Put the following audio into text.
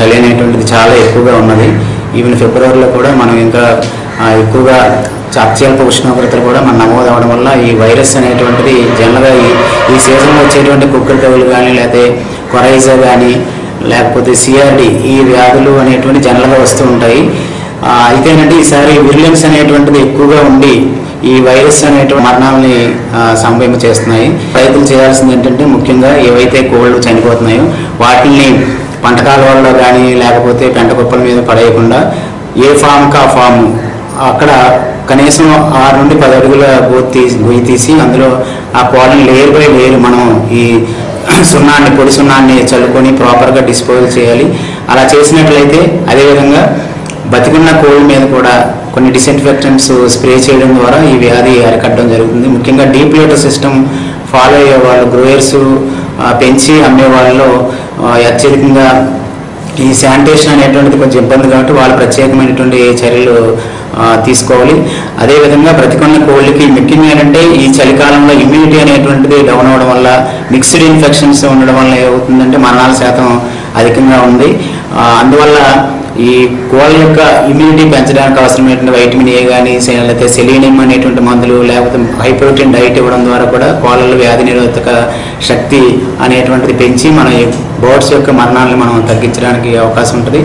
చలి అనేటువంటిది చాలా ఎక్కువగా ఉన్నది. ఈవెన్ ఫిబ్రవరిలో కూడా మనం ఇంకా ఎక్కువగా అత్యల్ప ఉష్ణోగ్రతలు కూడా మనం నమోదు అవ్వడం వల్ల ఈ వైరస్ అనేటువంటిది జనరల్గా ఈ సీజన్లో వచ్చేటువంటి కుక్కర్ తెగులు కానీ, లేకపోతే కొరైజా కానీ, లేకపోతే సిఆర్డి, ఈ వ్యాధులు అనేటువంటి జనరల్గా వస్తూ ఉంటాయి. అయితేనంటే ఈసారి విరులెన్స్ అనేటువంటిది ఎక్కువగా ఉండి ఈ వైరస్ అనేటువంటి మరణాలని సంభవింప చేస్తున్నాయి. రైతులు చేయాల్సింది ఏంటంటే ముఖ్యంగా ఏవైతే కోళ్ళు చనిపోతున్నాయో వాటిని పంట కాలువల్లో కానీ, లేకపోతే పెంట కుప్పల మీద పడేయకుండా ఏ ఫామ్కి ఆ ఫాము అక్కడ కనీసం 6 నుండి 10 అడుగుల గొయ్యి తీసి అందులో ఆ కోళ్ళని లేయర్ బై లేయర్ మనం ఈ పొడి సున్నాన్ని చల్లుకొని ప్రాపర్గా డిస్పోజల్ చేయాలి. అలా చేసినట్లయితే అదేవిధంగా బతికున్న కోళ్ళ మీద కూడా కొన్ని డిస్ఇన్ఫెక్టెంట్స్ స్ప్రే చేయడం ద్వారా ఈ వ్యాధి అరికట్టడం జరుగుతుంది. ముఖ్యంగా డీప్ లీటర్ సిస్టమ్ ఫాలో అయ్యే వాళ్ళు, గ్రోయర్స్ పెంచి అమ్మే వాళ్ళలో అత్యధికంగా ఈ శానిటేషన్ అనేటువంటిది కొంచెం ఇబ్బంది కాబట్టి వాళ్ళు ప్రత్యేకమైనటువంటి చర్యలు తీసుకోవాలి. అదేవిధంగా బ్రతికున్న కోళ్ళకి ముఖ్యంగా ఏంటంటే ఈ చలికాలంలో ఇమ్యూనిటీ అనేటువంటిది డౌన్ అవ్వడం వల్ల, మిక్స్డ్ ఇన్ఫెక్షన్స్ ఉండడం వల్ల ఏమవుతుందంటే మరణాల శాతం అధికంగా ఉంది. అందువల్ల ఈ కోళ్ళ యొక్క ఇమ్యూనిటీ పెంచడానికి అవసరమైనటువంటి వైటమిన్ ఏ కానీ, లేకపోతే సెలీనియం అనేటువంటి మందులు, లేకపోతే హై ప్రోటీన్ డైట్ ఇవ్వడం ద్వారా కూడా కోళ్ళలో వ్యాధి నిరోధక శక్తి అనేటువంటిది పెంచి మన బర్డ్స్ యొక్క మరణాలను మనం తగ్గించడానికి అవకాశం ఉంటుంది.